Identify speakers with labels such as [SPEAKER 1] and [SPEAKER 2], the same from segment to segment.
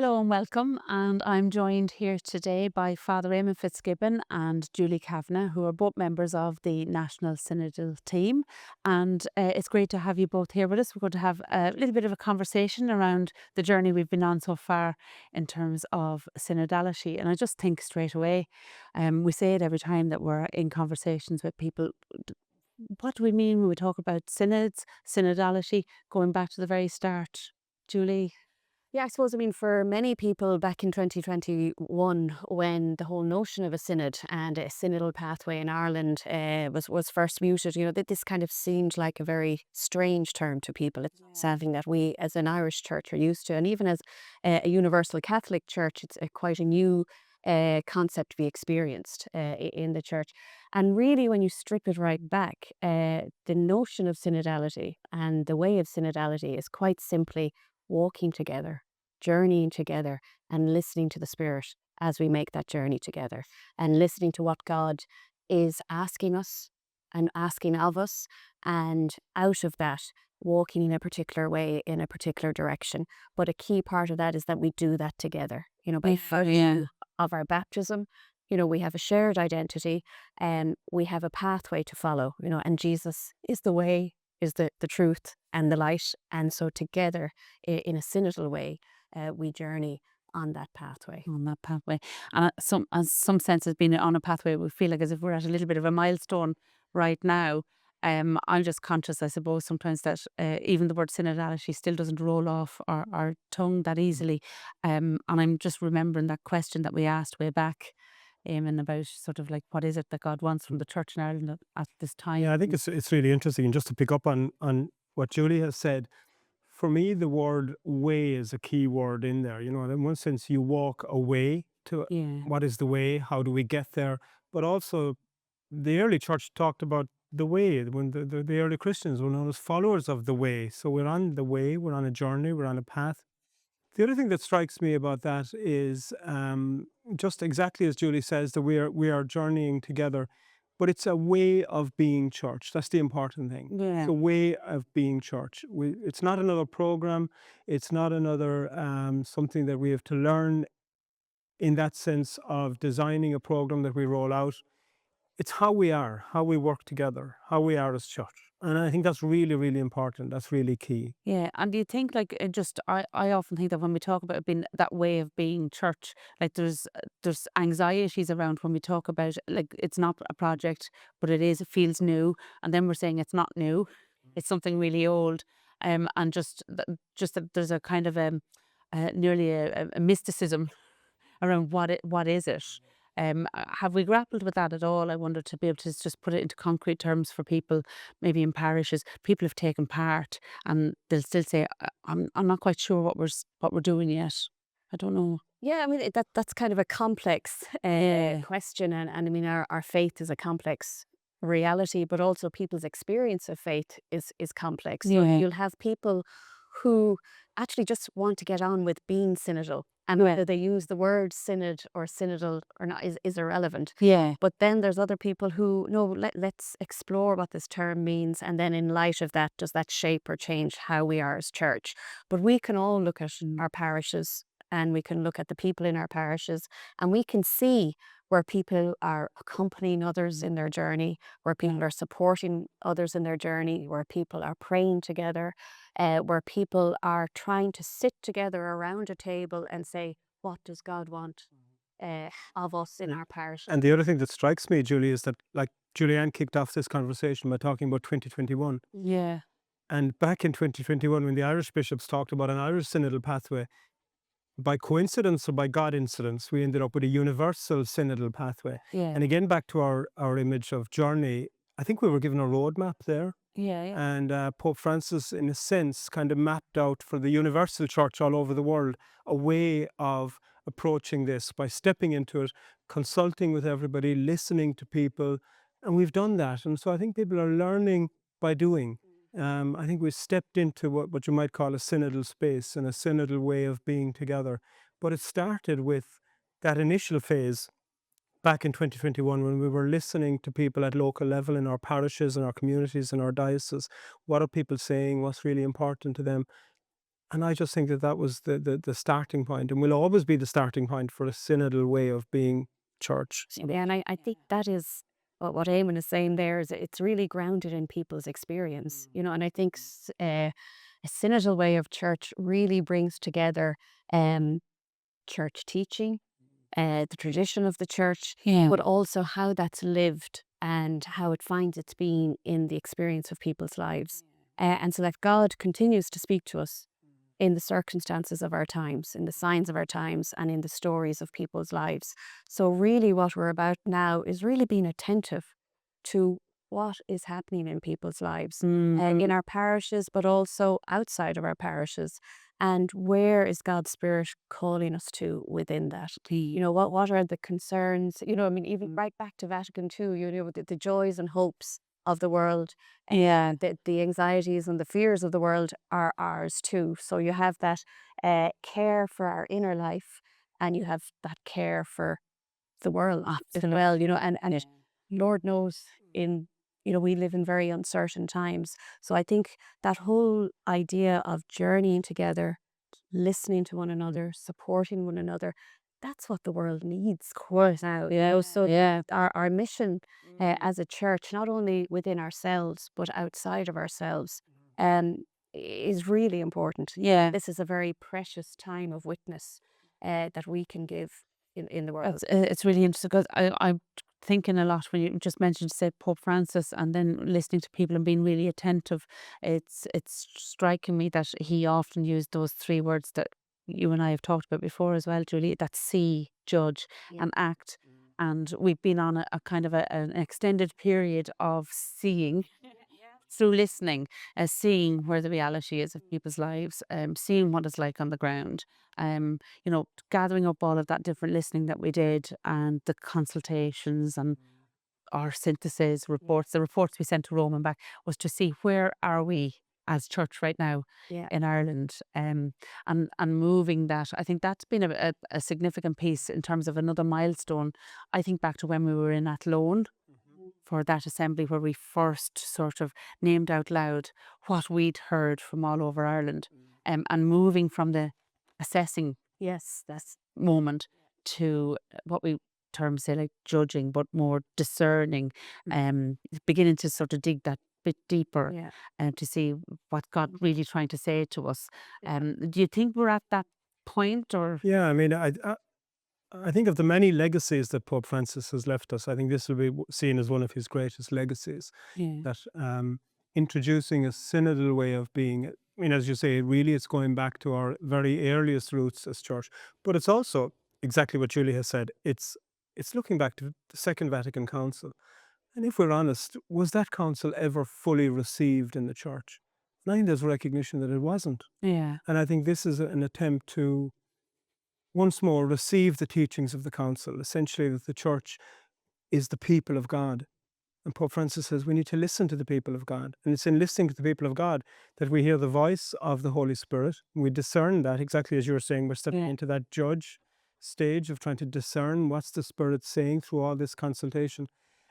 [SPEAKER 1] Hello and welcome. And I'm joined here today by Father Éamonn Fitzgibbon and Julie Kavanagh, who are both members of the National Synodal team. And it's great to have you both here with us. We're going to have a little bit of a conversation around the journey we've been on so far in terms of synodality. And I just think straight away, we say it every time that we're in conversations with people. What do we mean when we talk about synods, synodality, going back to the very start? Julie?
[SPEAKER 2] Yeah, I suppose, for many people back in 2021, when the whole notion of a synod and a synodal pathway in Ireland was first mooted, that this kind of seemed like a very strange term to people. It's not something that we as an Irish church are used to. And even as a Universal Catholic church, it's quite a new concept to be experienced in the church. And really, when you strip it right back, the notion of synodality and the way of synodality is quite simply walking together, journeying together, and listening to the Spirit as we make that journey together, and listening to what God is asking us and asking of us, and out of that, walking in a particular way, in a particular direction. But a key part of that is that we do that together, by
[SPEAKER 1] Yeah.
[SPEAKER 2] of our baptism. We have a shared identity and we have a pathway to follow, and Jesus is the way, is the truth and the light. And so together, in a synodal way, we journey on that pathway.
[SPEAKER 1] On that pathway. And as some sense as being on a pathway, we feel like as if we're at a little bit of a milestone right now. I'm just conscious, I suppose, sometimes that even the word synodality still doesn't roll off our tongue that easily. And I'm just remembering that question that we asked way back, and about sort of like what is it that God wants from the church in Ireland at this time.
[SPEAKER 3] Yeah, I think it's really interesting. And just to pick up on what Julie has said, for me, the word way is a key word in there. And in one sense, you walk away to
[SPEAKER 1] Yeah.
[SPEAKER 3] what is the way, how do we get there? But also, the early church talked about the way, when the early Christians were known as followers of the way. So we're on the way, we're on a journey, we're on a path. The other thing that strikes me about that is just exactly as Julie says, that we are journeying together, but it's a way of being church. That's the important thing. It's
[SPEAKER 1] Yeah.
[SPEAKER 3] a way of being church. It's not another program. It's not another something that we have to learn in that sense of designing a program that we roll out. It's how we are, how we work together, how we are as church. And I think that's really, really important. That's really key.
[SPEAKER 1] Yeah, and do you think like I often think that when we talk about it being that way of being church, like there's anxieties around when we talk about it, like it's not a project, but it feels new, and then we're saying it's not new, it's something really old, and just that there's a kind of nearly a mysticism around what is it. Have we grappled with that at all? I wonder, to be able to just put it into concrete terms for people, maybe in parishes, people have taken part, and they'll still say, I'm not quite sure what we're doing yet. I don't know."
[SPEAKER 2] Yeah, that's kind of a complex
[SPEAKER 1] Yeah,
[SPEAKER 2] question, and our faith is a complex reality, but also people's experience of faith is complex. So
[SPEAKER 1] yeah,
[SPEAKER 2] you'll have people who actually just want to get on with being synodal, and
[SPEAKER 1] yeah,
[SPEAKER 2] whether they use the word synod or synodal or not is irrelevant.
[SPEAKER 1] yeah,
[SPEAKER 2] But then there's other people who, no, let's explore what this term means, and then in light of that, does that shape or change how we are as church? But we can all look at
[SPEAKER 1] mm,
[SPEAKER 2] our parishes, and we can look at the people in our parishes, and we can see where people are accompanying others in their journey, where people are supporting others in their journey, where people are praying together, where people are trying to sit together around a table and say, what does God want of us in our parish?
[SPEAKER 3] And the other thing that strikes me, Julie, is that like Julianne kicked off this conversation by talking about 2021.
[SPEAKER 1] yeah,
[SPEAKER 3] And back in 2021, when the Irish bishops talked about an Irish Synodal Pathway, by coincidence or by God incidence, we ended up with a Universal Synodal Pathway.
[SPEAKER 1] yeah,
[SPEAKER 3] And again, back to our image of journey, I think we were given a roadmap there.
[SPEAKER 1] yeah, yeah,
[SPEAKER 3] And Pope Francis, in a sense, kind of mapped out for the universal church all over the world a way of approaching this by stepping into it, consulting with everybody, listening to people. And we've done that. And so I think people are learning by doing. I think we stepped into what you might call a synodal space and a synodal way of being together. But it started with that initial phase back in 2021, when we were listening to people at local level in our parishes and our communities and our dioceses. What are people saying? What's really important to them? And I just think that that was the starting point, and will always be the starting point for a synodal way of being church.
[SPEAKER 2] Yeah, and I think that is what Éamonn is saying there, is it's really grounded in people's experience, and I think a synodal way of church really brings together um, church teaching, the tradition of the church,
[SPEAKER 1] Yeah.
[SPEAKER 2] but also how that's lived and how it finds its being in the experience of people's lives. And so that God continues to speak to us in the circumstances of our times, in the signs of our times, and in the stories of people's lives. So, really, what we're about now is really being attentive to what is happening in people's lives, in our parishes, but also outside of our parishes. And where is God's Spirit calling us to within that? What are the concerns? I mean, even right back to Vatican II, the joys and hopes of the world,
[SPEAKER 1] Yeah.
[SPEAKER 2] the anxieties and the fears of the world are ours too. So you have that care for our inner life, and you have that care for the world as well. And Lord knows, we live in very uncertain times. So I think that whole idea of journeying together, listening to one another, supporting one another, that's what the world needs now. So
[SPEAKER 1] Yeah.
[SPEAKER 2] our mission as a church, not only within ourselves but outside of ourselves, um, is really important.
[SPEAKER 1] Yeah.
[SPEAKER 2] This is a very precious time of witness that we can give in the world.
[SPEAKER 1] It's really interesting because I'm thinking a lot when you just mentioned, say, Pope Francis, and then listening to people and being really attentive. It's striking me that he often used those three words that you and I have talked about before as well, Julie. That see, judge,
[SPEAKER 2] Yeah.
[SPEAKER 1] and act. And we've been on a kind of an extended period of seeing through listening, seeing where the reality is of people's lives, seeing what it's like on the ground, gathering up all of that different listening that we did, and the consultations and our synthesis reports, the reports we sent to Rome and back, was to see where are we as church right now
[SPEAKER 2] Yeah.
[SPEAKER 1] in Ireland, and moving that. I think that's been a significant piece in terms of another milestone. I think back to when we were in Athlone for that assembly where we first sort of named out loud what we'd heard from all over Ireland, and moving from the assessing
[SPEAKER 2] Yes, that's
[SPEAKER 1] moment to what we term, say, like judging, but more discerning, beginning to sort of dig that bit deeper,
[SPEAKER 2] yeah.
[SPEAKER 1] and to see what God really trying to say to us. Do you think we're at that point, or?
[SPEAKER 3] Yeah, I mean, I think of the many legacies that Pope Francis has left us, I think this will be seen as one of his greatest legacies.
[SPEAKER 1] Yeah.
[SPEAKER 3] That introducing a synodal way of being. I mean, as you say, really, it's going back to our very earliest roots as church, but it's also exactly what Julie has said. It's looking back to the Second Vatican Council, and if we're honest, was that council ever fully received in the church? And I think there's recognition that it wasn't,
[SPEAKER 1] Yeah.
[SPEAKER 3] and I think this is an attempt to once more receive the teachings of the council, essentially that the church is the people of God. And Pope Francis says we need to listen to the people of God. And it's in listening to the people of God that we hear the voice of the Holy Spirit. We discern that, exactly as you were saying, we're stepping
[SPEAKER 1] Yeah.
[SPEAKER 3] into that judge stage of trying to discern what's the Spirit saying through all this consultation.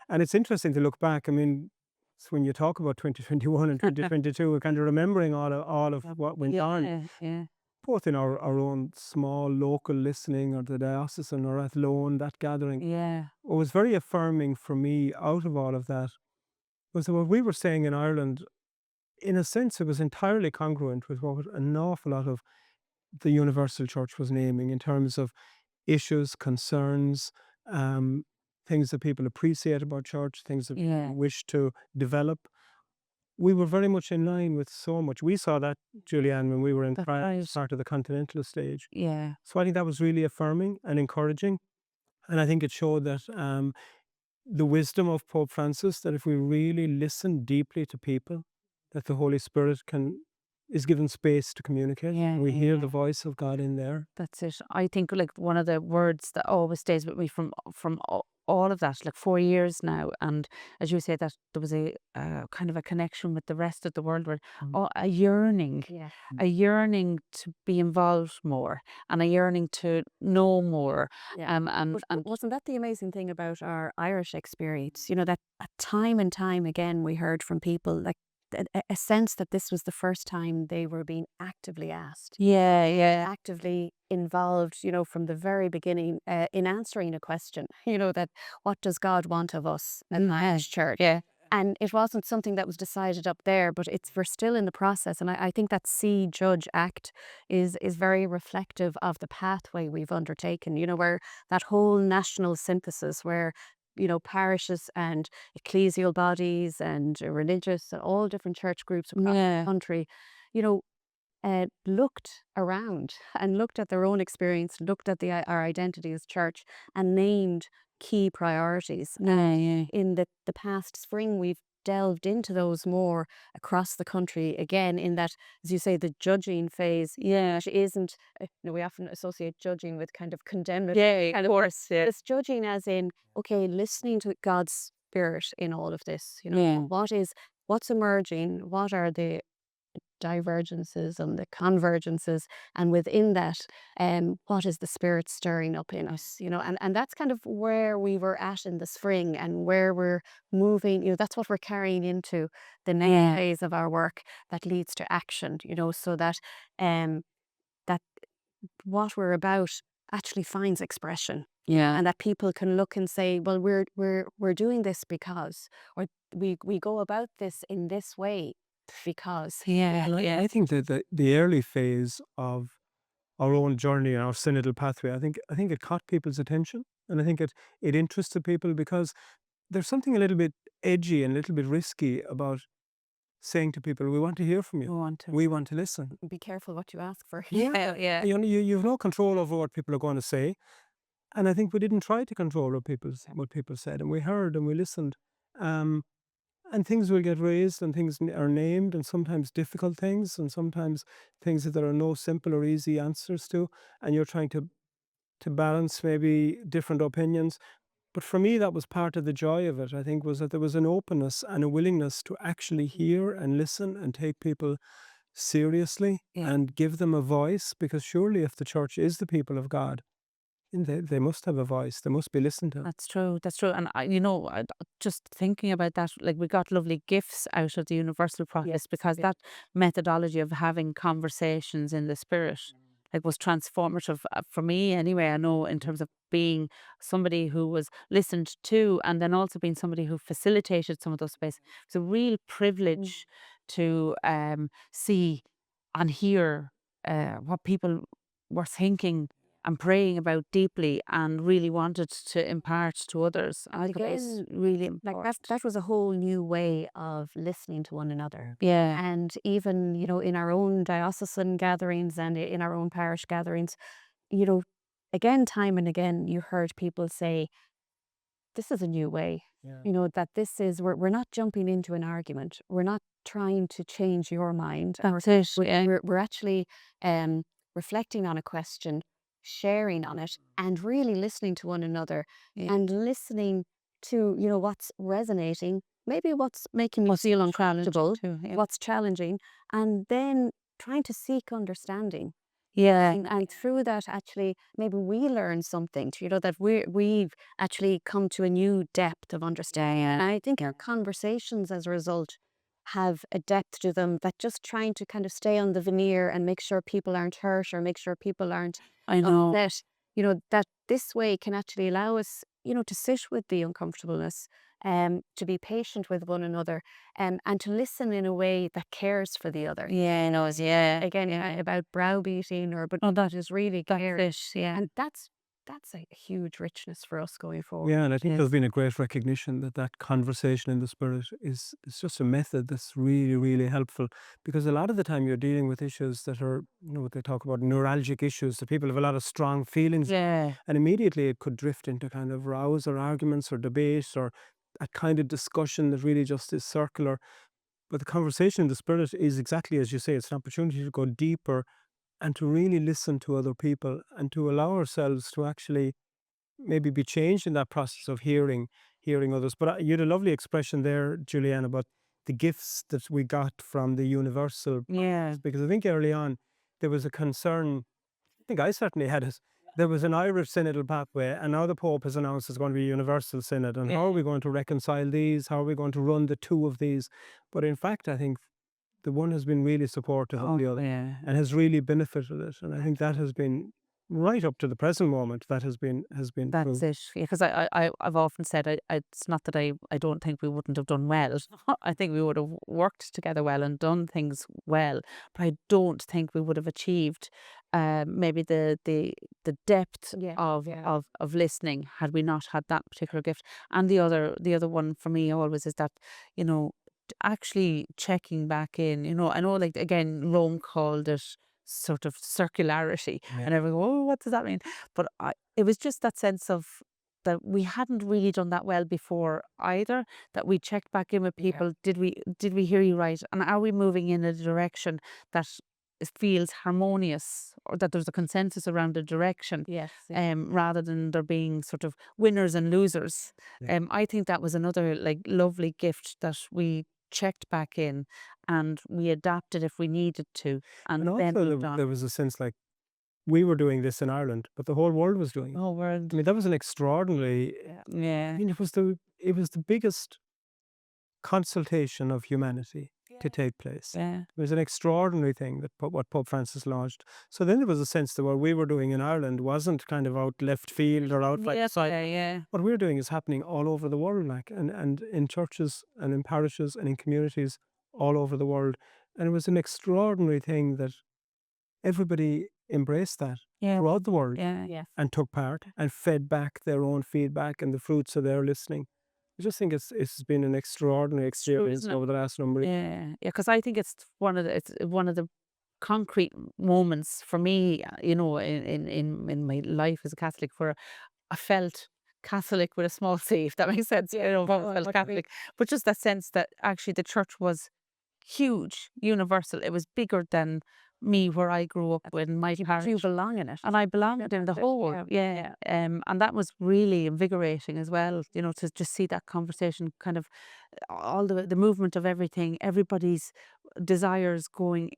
[SPEAKER 3] And it's interesting to look back. I mean, when you talk about 2021 and 2022, we're kind of remembering all of what went on,
[SPEAKER 1] Yeah. Yeah.
[SPEAKER 3] both in our own small local listening or the diocesan or Athlone, that gathering.
[SPEAKER 1] Yeah.
[SPEAKER 3] What was very affirming for me out of all of that was that what we were saying in Ireland, in a sense, it was entirely congruent with what an awful lot of the Universal Church was naming in terms of issues, concerns, um, things that people appreciate about church, things that
[SPEAKER 1] Yeah.
[SPEAKER 3] people wish to develop. We were very much in line with so much. We saw that, Julieann, when we were in
[SPEAKER 1] That's
[SPEAKER 3] France,
[SPEAKER 1] right.
[SPEAKER 3] part of the continental stage.
[SPEAKER 1] Yeah.
[SPEAKER 3] So I think that was really affirming and encouraging. And I think it showed that the wisdom of Pope Francis, that if we really listen deeply to people, that the Holy Spirit is given space to communicate.
[SPEAKER 1] Yeah.
[SPEAKER 3] And we hear
[SPEAKER 1] Yeah.
[SPEAKER 3] the voice of God in there.
[SPEAKER 1] That's it. I think like one of the words that always stays with me from all of that, like 4 years now, and as you say, that there was a kind of a connection with the rest of the world, where a yearning,
[SPEAKER 2] Yeah.
[SPEAKER 1] a yearning to be involved more, and a yearning to know more.
[SPEAKER 2] Yeah.
[SPEAKER 1] And
[SPEAKER 2] Wasn't that the amazing thing about our Irish experience? That time and time again we heard from people like a sense that this was the first time they were being actively asked,
[SPEAKER 1] Yeah.
[SPEAKER 2] actively involved, from the very beginning in answering a question, that what does God want of us as Irish church?
[SPEAKER 1] Yeah.
[SPEAKER 2] And it wasn't something that was decided up there, but we're still in the process. And I think that See, Judge, Act is very reflective of the pathway we've undertaken, where that whole national synthesis where, parishes and ecclesial bodies and religious and all different church groups across the country, you know, looked around and looked at their own experience, looked at our identity as church, and named key priorities. In the past spring, we've delved into those more across the country again, in that, as you say, the judging phase, which isn't, we often associate judging with kind of condemnatory.
[SPEAKER 1] Of course. Yeah.
[SPEAKER 2] It's judging as in, okay, listening to God's spirit in all of this.
[SPEAKER 1] Yeah.
[SPEAKER 2] What's emerging? What are the divergences and the convergences, and within that, what is the spirit stirring up in us, and that's kind of where we were at in the spring, and where we're moving. That's what we're carrying into the next phase of our work that leads to action, so that that what we're about actually finds expression, and that people can look and say, well, we're doing this because, or we go about this in this way because.
[SPEAKER 3] I think that the early phase of our own journey, our synodal pathway, I think it caught people's attention, and I think it interested people because there's something a little bit edgy and a little bit risky about saying to people, we want to hear from you. We want to listen.
[SPEAKER 2] Be careful what you ask for.
[SPEAKER 1] Yeah.
[SPEAKER 3] You've no control over what people are going to say. And I think we didn't try to control what people said, and we heard and we listened. And things will get raised, and things are named, and sometimes difficult things, and sometimes things that there are no simple or easy answers to, and you're trying to balance maybe different opinions. But for me, that was part of the joy of it, I think, was that there was an openness and a willingness to actually hear and listen and take people seriously and give them a voice, because surely if the church is the people of God, they must have a voice. They must be listened to.
[SPEAKER 1] That's true. And just thinking about that, like, we got lovely gifts out of the universal process, because that methodology of having conversations in the spirit, like, was transformative for me anyway. I know, in terms of being somebody who was listened to, and then also being somebody who facilitated some of those spaces. It's a real privilege to see and hear what people were thinking and praying about deeply, and really wanted to impart to others. I think it was really important.
[SPEAKER 2] Like that was a whole new way of listening to one another.
[SPEAKER 1] Yeah.
[SPEAKER 2] And even, in our own diocesan gatherings and in our own parish gatherings, again, time and again, you heard people say, this is a new way. That this is, we're not jumping into an argument. We're not trying to change your mind.
[SPEAKER 1] That's it.
[SPEAKER 2] We're actually reflecting on a question, sharing on it, and really listening to one another, and listening to, what's resonating, maybe what's making you feel uncomfortable, what's challenging, and then trying to seek understanding. And through that, actually, maybe we learn something, that we've actually come to a new depth of understanding. And I think our conversations as a result have a depth to them, that just trying to kind of stay on the veneer and make sure people aren't hurt, or make sure people aren't upset, that this way can actually allow us, to sit with the uncomfortableness, to be patient with one another, and to listen in a way that cares for the other. Again, about browbeating, but that is really caring. And that's a huge richness for us going forward.
[SPEAKER 3] Yeah, and I think there's been a great recognition that conversation in the spirit is just a method that's really, really helpful, because a lot of the time you're dealing with issues that are, what they talk about, neuralgic issues, that people have a lot of strong feelings, and immediately it could drift into kind of rows or arguments or debate, or a kind of discussion that really just is circular. But the conversation in the spirit is exactly as you say. It's an opportunity to go deeper and to really listen to other people, and to allow ourselves to actually maybe be changed in that process of hearing others. But you had a lovely expression there, Julieann, about the gifts that we got from the universal process, because I think early on there was a concern. I think I certainly had it, there was an Irish Synodal Pathway, and now the Pope has announced it's going to be a Universal Synod. And how are we going to reconcile these? How are we going to run the two of these? But in fact, I think the one has been really supportive of the other and has really benefited it. And I think that has been right up to the present moment. That has been
[SPEAKER 1] That's
[SPEAKER 3] true.
[SPEAKER 1] it. Yeah, because I've often said it's not that I don't think we wouldn't have done well. I think we would have worked together well and done things well, but I don't think we would have achieved maybe the depth
[SPEAKER 2] Yeah,
[SPEAKER 1] of
[SPEAKER 2] yeah.
[SPEAKER 1] of listening had we not had that particular gift. And the other one for me always is that, you know, actually checking back in. You know, I know, like, again, Rome called it sort of circularity, and everyone, oh, what does that mean? But it was just that sense of that we hadn't really done that well before either, that we checked back in with people. Did we hear you right? And are we moving in a direction that it feels harmonious, or that there's a consensus around the direction,
[SPEAKER 2] Yes.
[SPEAKER 1] rather than there being sort of winners and losers.
[SPEAKER 3] Yeah.
[SPEAKER 1] I think that was another, like, lovely gift, that we checked back in and we adapted if we needed to, and
[SPEAKER 3] And
[SPEAKER 1] then
[SPEAKER 3] also
[SPEAKER 1] moved on.
[SPEAKER 3] there was a sense like we were doing this in Ireland, but the whole world was doing it.
[SPEAKER 1] Oh, world.
[SPEAKER 3] I mean, that was an extraordinary. I
[SPEAKER 1] Yeah.
[SPEAKER 3] mean, it was the biggest consultation of humanity to take place.
[SPEAKER 1] Yeah.
[SPEAKER 3] It was an extraordinary thing that what Pope Francis launched. So then there was a sense that what we were doing in Ireland wasn't kind of out left field or out like
[SPEAKER 1] Yeah,
[SPEAKER 3] the side.
[SPEAKER 1] yeah.
[SPEAKER 3] What we're doing is happening all over the world, like, and in churches and in parishes and in communities all over the world. And it was an extraordinary thing that everybody embraced that
[SPEAKER 1] Yeah.
[SPEAKER 3] throughout the world
[SPEAKER 1] Yeah.
[SPEAKER 2] Yes.
[SPEAKER 3] and took part and fed back their own feedback and the fruits of their listening. I just think it's been an extraordinary experience
[SPEAKER 1] isn't it?
[SPEAKER 3] over the last number of years.
[SPEAKER 1] Yeah. Yeah. Because I think it's one of the concrete moments for me, you know, in my life as a Catholic, where I felt Catholic with a small c, if that makes sense. You know, I felt Catholic, but just that sense that actually the church was huge, universal. It was bigger than me, where I grew up in my parish.
[SPEAKER 2] You belong in it.
[SPEAKER 1] And I belonged in the
[SPEAKER 2] That's it,
[SPEAKER 1] whole,
[SPEAKER 2] yeah.
[SPEAKER 1] and that was really invigorating as well. You know, to just see that conversation, kind of all the movement of everything, everybody's desires going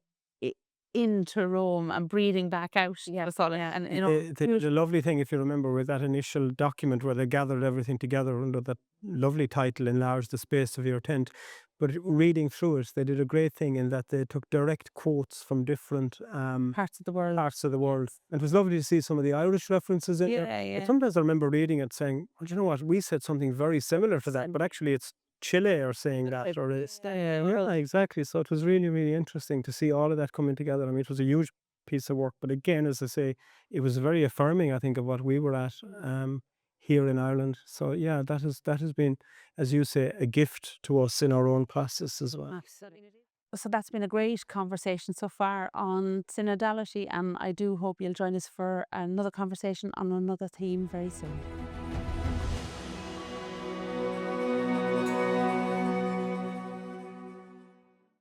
[SPEAKER 1] into Rome and breathing back out.
[SPEAKER 2] Yeah,
[SPEAKER 1] the solid,
[SPEAKER 2] yeah.
[SPEAKER 1] and you know,
[SPEAKER 3] The lovely thing, if you remember, with that initial document where they gathered everything together under that lovely title, "Enlarge the Space of Your Tent." But reading through it, they did a great thing in that they took direct quotes from different
[SPEAKER 1] parts of the world.
[SPEAKER 3] parts of the world. And it was lovely to see some of the Irish references in there.
[SPEAKER 1] Yeah,
[SPEAKER 3] But
[SPEAKER 1] yeah.
[SPEAKER 3] sometimes I remember reading it saying, well, you know what, we said something very similar to that, but actually it's Chile are saying that, or it's yeah, exactly. So it was really, really interesting to see all of that coming together. I mean, it was a huge piece of work, but again, as I say, it was very affirming, I think, of what we were at here in Ireland. So yeah, that has been, as you say, a gift to us in our own process as well.
[SPEAKER 1] Absolutely. So that's been a great conversation so far on synodality, and I do hope you'll join us for another conversation on another theme very soon.